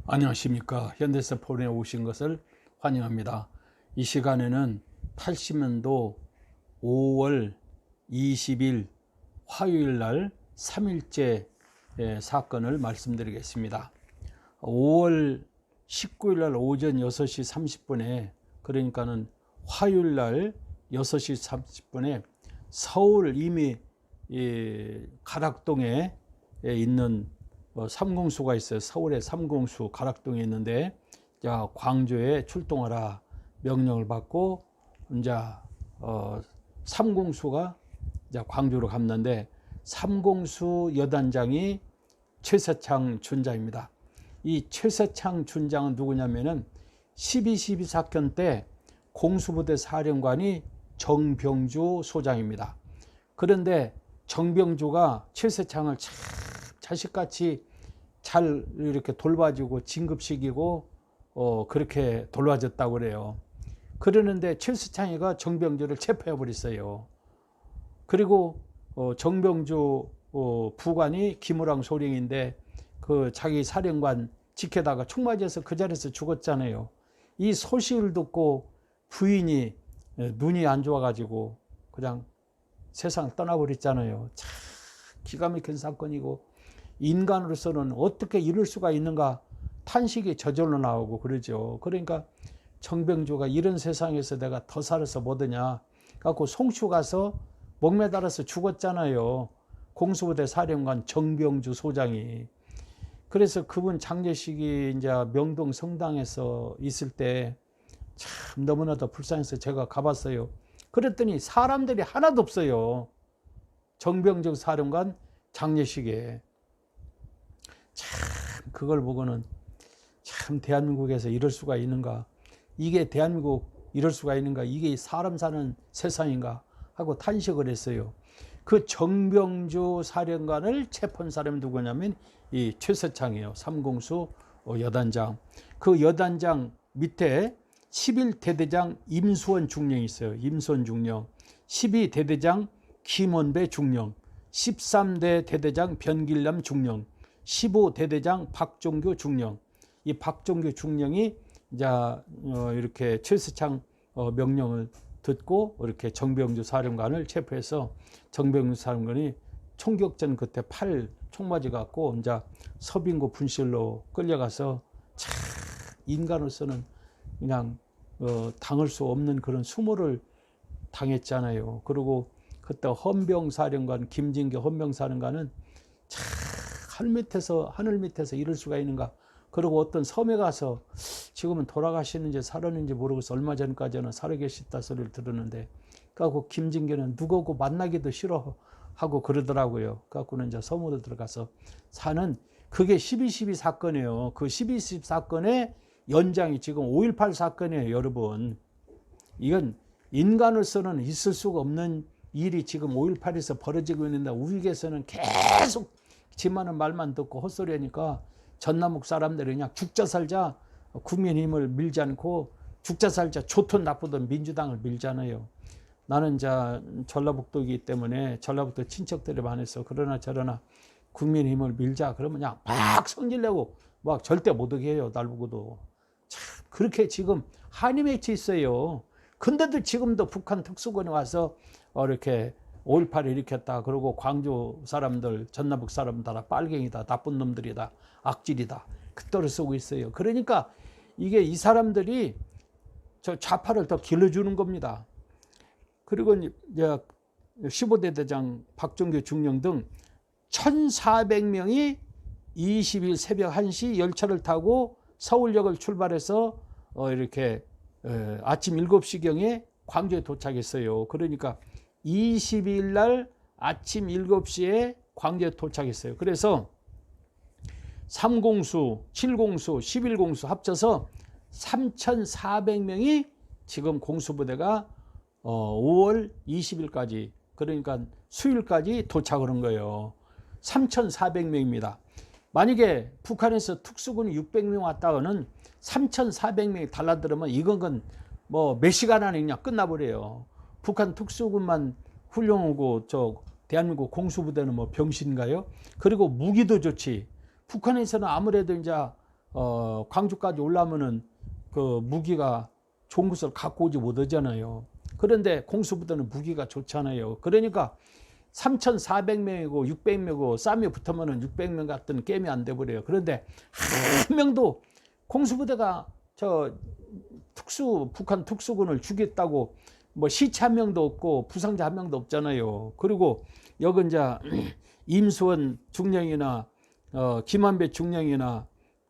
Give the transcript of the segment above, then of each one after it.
안녕하십니까. 현대사 포럼에 오신 것을 환영합니다. 이 시간에는 80년도 5월 20일 화요일 날 3일째 사건을 말씀드리겠습니다. 5월 19일 날 오전 6시 30분에, 그러니까는 화요일 날 6시 30분에 서울 이미 가락동에 있는 삼공수가 있어요. 서울의 삼공수 가락동에 있는데, 자, 광주에 출동하라 명령을 받고 이제 삼공수가 이제 광주로 갔는데, 삼공수 여단장이 최서창 준장입니다. 이 최서창 준장은 누구냐면은 12.12 사건 때 공수부대 사령관이 정병주 소장입니다. 그런데 정병주가 최서창을 참 자식같이 잘 이렇게 돌봐주고 진급시키고 그렇게 돌봐줬다고 그래요. 그러는데 최서창이가 정병주를 체포해 버렸어요. 그리고 정병주 부관이 김우랑 소령인데 그 자기 사령관 지켜다가 총 맞아서 그 자리에서 죽었잖아요. 이 소식을 듣고 부인이 눈이 안 좋아가지고 그냥 세상을 떠나버렸잖아요. 참 기가 막힌 사건이고, 인간으로서는 어떻게 이럴 수가 있는가 탄식이 저절로 나오고 그러죠. 그러니까 정병주가 이런 세상에서 내가 더 살아서 뭐더냐 갖고 송추 가서 목매달아서 죽었잖아요. 공수부대 사령관 정병주 소장이. 그래서 그분 장례식이 이제 명동 성당에서 있을 때 참 너무나도 불쌍해서 제가 가봤어요. 그랬더니 사람들이 하나도 없어요. 정병주 사령관 장례식에. 참 그걸 보고는 참 대한민국에서 이럴 수가 있는가, 이게 대한민국 이럴 수가 있는가, 이게 사람 사는 세상인가 하고 탄식을 했어요. 그 정병주 사령관을 체포한 사람이 누구냐면 이 최서창이에요. 삼공수 여단장. 그 여단장 밑에 11대대장 임수원 중령이 있어요. 임수원 중령. 12대대장 김원배 중령, 13대 대대장 변길남 중령, 15대대장 박종규 중령. 이 박종규 중령이 이제 이렇게 최서창 명령을 듣고 이렇게 정병주 사령관을 체포해서 정병주 사령관이 총격전 그때 팔 총맞이 갖고 이제 서빙고 분실로 끌려가서 참 인간으로서는 그냥 당할 수 없는 그런 수모를 당했잖아요. 그리고 그때 헌병사령관 김진교 헌병사령관은 참 하늘 밑에서 이럴 수가 있는가. 그리고 어떤 섬에 가서 지금은 돌아가시는지 살았는지 모르고서 얼마 전까지는 살아계셨다 소리를 들었는데, 그래갖고 김진교는 누구하고 만나기도 싫어하고 그러더라고요. 그래갖고는 이제 섬으로 들어가서 사는, 그게 12.12 사건이에요. 그 12.12 사건의 연장이 지금 5.18 사건이에요, 여러분. 이건 인간으로서는 있을 수가 없는 일이 지금 5.18에서 벌어지고 있는데, 우익에서는 계속 지만은 말만 듣고 헛소리 하니까 전남북 사람들이 그냥 죽자 살자 국민힘을 밀지 않고 죽자 살자 좋든 나쁘든 민주당을 밀잖아요. 나는 전라북도이기 때문에 전라북도 친척들이 많아서 그러나 저러나 국민힘을 밀자 그러면 그냥 막 성질내고 막 절대 못하게 해요. 날 보고도. 참 그렇게 지금 한이 맺혀 있어요. 근데도 지금도 북한 특수군이 와서 이렇게 5.18을 일으켰다. 그리고 광주 사람들, 전남북 사람들 다 빨갱이다, 나쁜 놈들이다, 악질이다, 그따로 쓰고 있어요. 그러니까 이게 이 사람들이 저 좌파를 더 길러주는 겁니다. 그리고 이제 15대 대장 박종규 중령 등 1,400명이 20일 새벽 1시 열차를 타고 서울역을 출발해서 이렇게 아침 7시경에 광주에 도착했어요. 그러니까 22일 날 아침 7시에 광주에 도착했어요. 그래서 3공수, 7공수, 11공수 합쳐서 3,400명이 지금 공수부대가 5월 20일까지, 그러니까 수요일까지 도착을 한 거예요. 3,400명입니다. 만약에 북한에서 특수군이 600명 왔다가는 3,400명이 달라들으면 이건 뭐 몇 시간 안에 그냥 끝나버려요. 북한 특수군만 훌륭하고 대한민국 공수부대는 뭐 병신인가요? 그리고 무기도 좋지. 북한에서는 아무래도 이제 광주까지 올라오면은 그 무기가 좋은 것을 갖고 오지 못하잖아요. 그런데 공수부대는 무기가 좋잖아요. 그러니까 3,400명이고 600명이고 싸움이 붙으면은 600명 같은 게임이 안 돼버려요. 그런데 한 명도 공수부대가 북한 특수군을 죽였다고 뭐 시체 한 명도 없고 부상자 한 명도 없잖아요. 그리고 여기 이제 임수원 중령이나 김한배 중령이나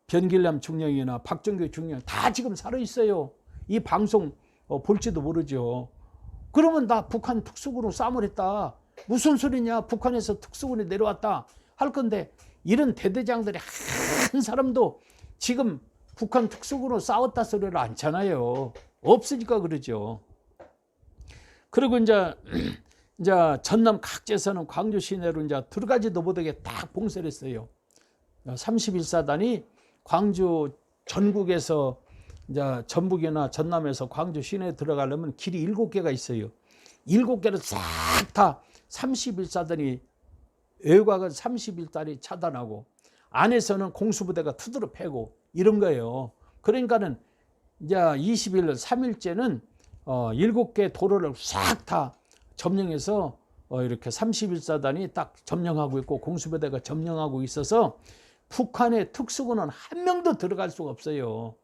변길남 중령이나 박정규 중령 다 지금 살아 있어요. 이 방송 볼지도 모르죠. 그러면 나 북한 특수군으로 싸움을 했다. 무슨 소리냐? 북한에서 특수군이 내려왔다 할 건데 이런 대대장들이 한 사람도 지금 북한 특수군으로 싸웠다 소리를 않잖아요. 없으니까 그러죠. 그리고 이제 전남 각지에서는 광주 시내로 이제 들어가지도 못하게 딱 봉쇄를 했어요. 31사단이 광주 전국에서 이제 전북이나 전남에서 광주 시내에 들어가려면 길이 7개가 있어요. 7개를 싹 다 31사단이 외곽은 31사단이 차단하고 안에서는 공수부대가 투드러 패고 이런 거예요. 그러니까는 이제 20일 3일째는 7개 도로를 싹 다 점령해서 이렇게 31사단이 딱 점령하고 있고 공수부대가 점령하고 있어서 북한의 특수군은 한 명도 들어갈 수가 없어요.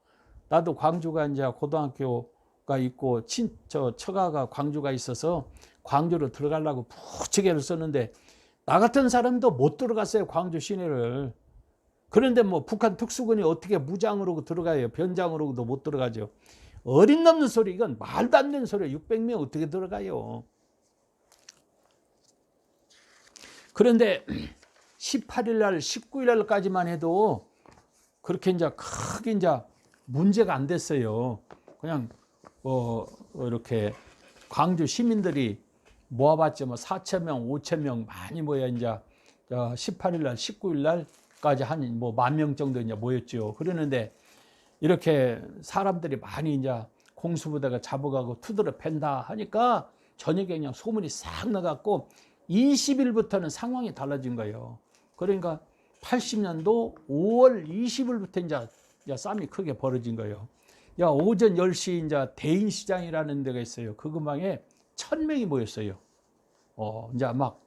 나도 광주가 이제 고등학교가 있고 처가가 광주가 있어서 광주로 들어가려고 부치게를 썼는데 나 같은 사람도 못 들어갔어요. 광주 시내를. 그런데 뭐 북한 특수군이 어떻게 무장으로 들어가요? 변장으로도 못 들어가죠. 어린 놈의 소리, 이건 말도 안 되는 소리예요. 600명 어떻게 들어가요? 그런데 18일 날, 19일 날까지만 해도 그렇게 이제 크게 이제 문제가 안 됐어요. 그냥 이렇게 광주 시민들이 모아봤자 뭐 4,000명, 5,000명 많이 모여 이제 18일 날, 19일 날까지 한 뭐 10,000명 정도 이제 모였죠. 그러는데 이렇게 사람들이 많이 이제 공수부대가 잡아가고 투드러 팬다 하니까 저녁에 그냥 소문이 싹 나갔고 20일부터는 상황이 달라진 거예요. 그러니까 80년도 5월 20일부터 이제 싸움이 크게 벌어진 거예요. 오전 10시 이제 대인시장이라는 데가 있어요. 그 근방에 1,000명이 모였어요. 이제 막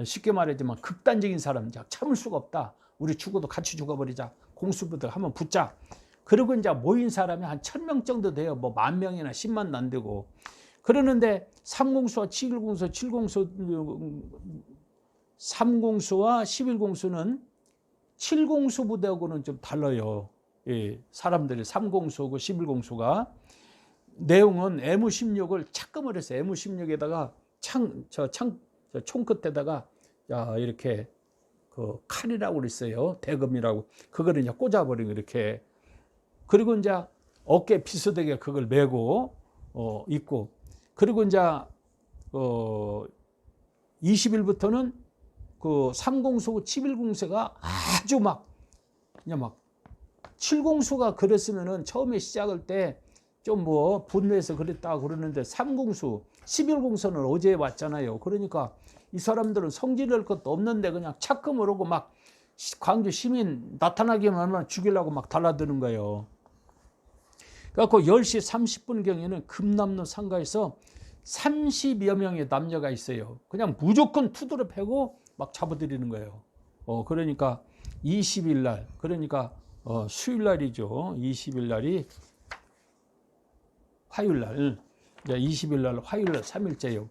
쉽게 말하지만 극단적인 사람, 이제 참을 수가 없다. 우리 죽어도 같이 죽어버리자. 공수부대 한번 붙자. 그리고 이제 모인 사람이 한 1,000명 정도 돼요. 뭐 10,000명이나 10만 안 되고. 그러는데 3공수와 3공수와 11공수는 7공수 부대하고는 좀 달라요. 예, 사람들이 3공수하고 11공수가 내용은 M16을 착금을 했어요. M16에다가 총 끝에다가 이렇게 그 칼이라고 그랬어요. 대금이라고. 그거를 이제 꽂아버린 거 이렇게. 그리고 이제 어깨 비스되게 그걸 메고 있고. 그리고 이제 20일부터는 그 3공수고 11공수가 아주 그냥 막 7공수가 그랬으면은 처음에 시작할 때 좀 뭐 분노해서 그랬다 그러는데 3공수, 11공수는 어제 왔잖아요. 그러니까 이 사람들은 성질낼 것도 없는데 그냥 착금을 하고 막 광주 시민 나타나기만 하면 죽이려고 막 달라드는 거예요. 그래갖고 10시 30분경에는 금남로 상가에서 30여 명의 남녀가 있어요. 그냥 무조건 투드러 패고 막 잡아들이는 거예요. 그러니까 20일 날, 그러니까 수요일 날이죠. 20일 날이 화요일 날, 20일 날 화요일 날 3일째요.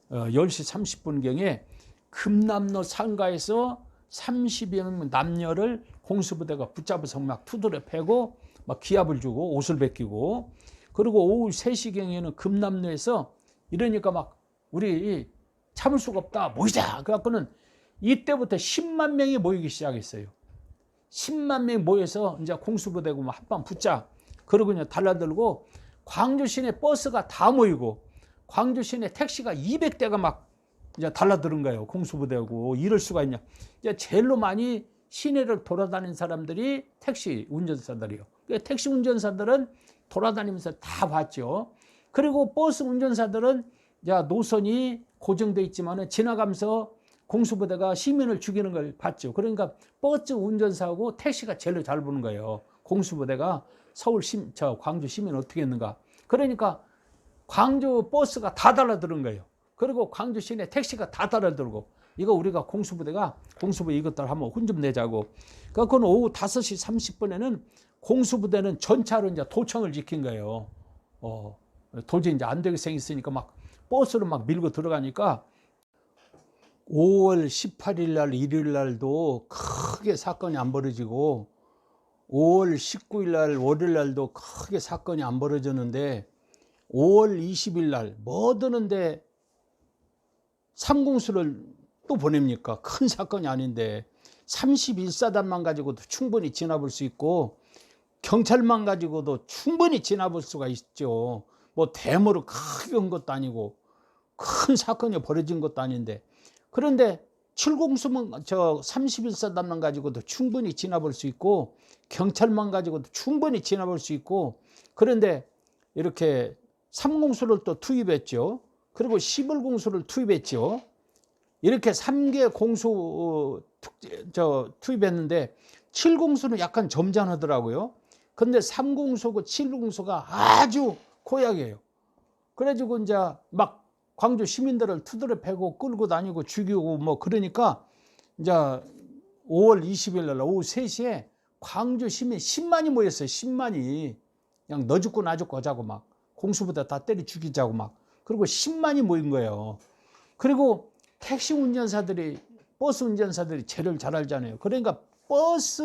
10시 30분경에 금남로 상가에서 30여 명 남녀를 공수부대가 붙잡아서 막 투드러 패고 막 기합을 주고 옷을 벗기고, 그리고 오후 3시경에는 금남로에서 이러니까 막 우리 참을 수가 없다 모이자. 그래갖고는 이때부터 10만 명이 모이기 시작했어요. 10만 명이 모여서 이제 공수부대고 막 한방 붙자. 그러고 그냥 달라들고 광주 시내 버스가 다 모이고 광주 시내 택시가 200대가 막 이제 달라드는 거예요. 공수부대고 이럴 수가 있냐. 이제 제일로 많이 시내를 돌아다니는 사람들이 택시 운전사들이요. 택시 운전사들은 돌아다니면서 다 봤죠. 그리고 버스 운전사들은 노선이 고정돼 있지만은 지나가면서 공수부대가 시민을 죽이는 걸 봤죠. 그러니까 버스 운전사하고 택시가 제일 잘 보는 거예요. 공수부대가 광주 시민 어떻게 했는가. 그러니까 광주 버스가 다 달라드는 거예요. 그리고 광주 시내 택시가 다 달라들고, 이거 우리가 공수부 이것들 한번 혼 좀 내자고. 그건 오후 5시 30분에는 공수부대는 전차로 이제 도청을 지킨 거예요. 도저히 이제 안 되게 생겼으니까 막 버스로 막 밀고 들어가니까 5월 18일 날 일요일 날도 크게 사건이 안 벌어지고 5월 19일 날 월요일 날도 크게 사건이 안 벌어졌는데 5월 20일 날 뭐 드는데 삼공수를 또 보냅니까? 큰 사건이 아닌데 31사단만 가지고도 충분히 지나볼 수 있고 경찰만 가지고도 충분히 지나볼 수가 있죠. 뭐 대모로 크게 온 것도 아니고 큰 사건이 벌어진 것도 아닌데, 그런데 7공수만 31사단만 가지고도 충분히 지나볼 수 있고 경찰만 가지고도 충분히 지나볼 수 있고, 그런데 이렇게 3공수를 또 투입했죠. 그리고 11공수를 투입했죠. 이렇게 3개 공수 투입했는데 7공수는 약간 점잖하더라고요. 근데 3공수고 7공수가 아주 고약이에요. 그래가지고 이제 막 광주 시민들을 투드려 패고 끌고 다니고 죽이고 뭐 그러니까 이제 5월 20일 날 오후 3시에 광주 시민 10만이 모였어요. 10만이. 그냥 너 죽고 나 죽고 하자고 막 공수부대 다 때려 죽이자고 막. 그리고 10만이 모인 거예요. 그리고 택시 운전사들이, 버스 운전사들이 제일 잘 알잖아요. 그러니까 버스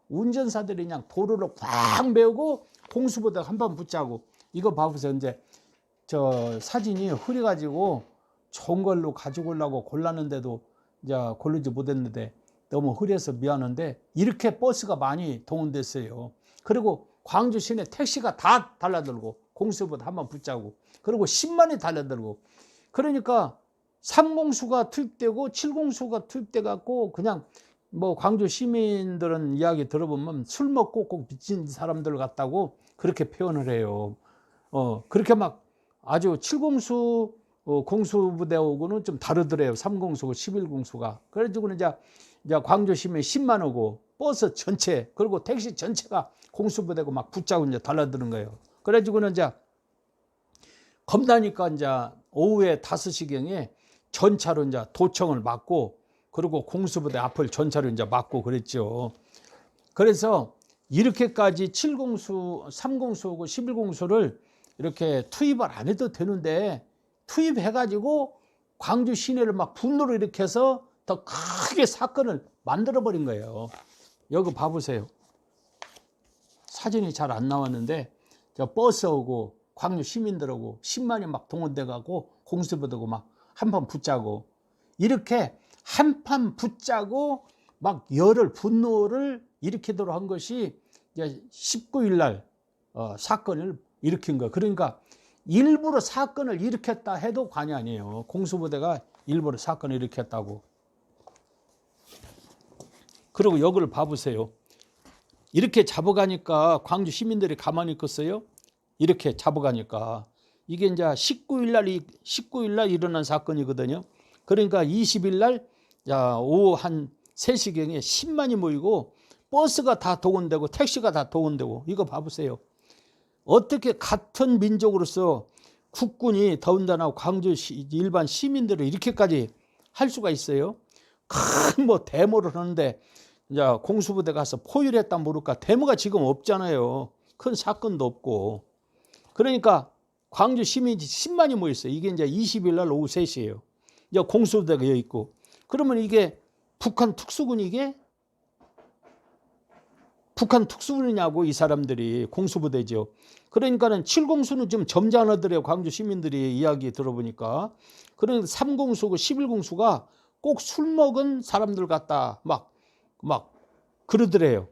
운전사들이 그냥 도로를 꽉 메우고 공수부대 한번 붙자고. 이거 봐보세요. 이제 저 사진이 흐려가지고 좋은 걸로 가지고 오려고 골랐는데도 이제 고르지 못했는데 너무 흐려서 미안한데 이렇게 버스가 많이 동원됐어요. 그리고 광주 시내 택시가 다 달라들고 공수부대 한번 붙자고. 그리고 10만이 달라들고. 그러니까 3공수가 투입되고 7공수가 투입돼 갖고 그냥 뭐 광주 시민들은 이야기 들어보면 술 먹고 꼭 미친 사람들 같다고 그렇게 표현을 해요. 그렇게 막 아주 7공수 공수부대하고는 좀 다르더래요. 3공수고 11공수가. 그래가지고 이제 광주 시민 10만 오고 버스 전체 그리고 택시 전체가 공수부대고 막 붙자고 이제 달라드는 거예요. 그래가지고는 이제 겁나니까 이제 오후에 5시경에 전차로 이제 도청을 막고 그리고 공수부대 앞을 전차로 이제 막고 그랬죠. 그래서 이렇게까지 7공수, 3공수하고 11공수를 이렇게 투입을 안 해도 되는데 투입해가지고 광주 시내를 막 분노를 일으켜서 더 크게 사건을 만들어버린 거예요. 여기 봐보세요. 사진이 잘 안 나왔는데 저 버스하고 광주 시민들하고 10만이 막 동원돼가고 공수부대고 막 한판 붙자고 이렇게 한판 붙자고 막 열을 분노를 일으키도록 한 것이 이제 19일 날 사건을 일으킨 거예요. 그러니까 일부러 사건을 일으켰다 해도 관이 아니에요. 공수부대가 일부러 사건을 일으켰다고. 그리고 여기를 봐보세요. 이렇게 잡아가니까 광주 시민들이 가만히 있겠어요? 이렇게 잡아가니까 이게 이제 19일 날 일어난 사건이거든요. 그러니까 20일 날 오후 한 3시경에 10만이 모이고 버스가 다 동원되고 택시가 다 동원되고. 이거 봐보세요. 어떻게 같은 민족으로서 국군이 더군다나 광주 일반 시민들을 이렇게까지 할 수가 있어요? 큰 뭐 데모를 하는데 이제 공수부대 가서 포위했다 모를까. 데모가 지금 없잖아요. 큰 사건도 없고. 그러니까 광주 시민이 10만이 모였어요. 이게 이제 20일 날 오후 3시예요. 이제 공수부대가 여기 있고. 그러면 이게 북한 특수군이 이게 북한 특수군이냐고. 이 사람들이 공수부대죠. 그러니까는 7공수는 좀 점잖하더래요. 광주 시민들이 이야기 들어보니까. 그러니까 3공수고 11공수가 꼭 술 먹은 사람들 같다. 막 그러더래요.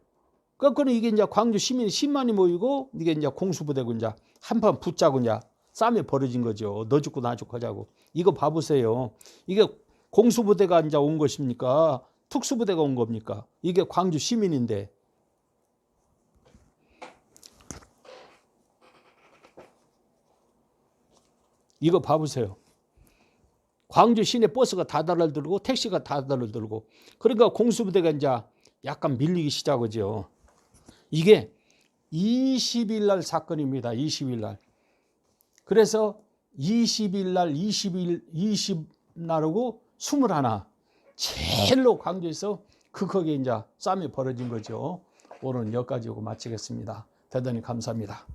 그러니까 이게 이제 광주 시민이 10만이 모이고 이게 이제 공수부대고 이제 한판 붙자고 이제 싸움이 벌어진 거죠. 너 죽고 나 죽고 하자고. 이거 봐보세요. 이게 공수부대가 이제 온 것입니까? 특수부대가 온 겁니까? 이게 광주 시민인데. 이거 봐보세요. 광주 시내 버스가 다 달라들고 택시가 다 달라들고. 그러니까 공수부대가 이제 약간 밀리기 시작하죠. 이게 20일 날 사건입니다. 20일 날. 그래서 20일 날, 20날하고 21 제일로 강조해서 거기에 이제 싸움이 벌어진 거죠. 오늘은 여기까지 하고 마치겠습니다. 대단히 감사합니다.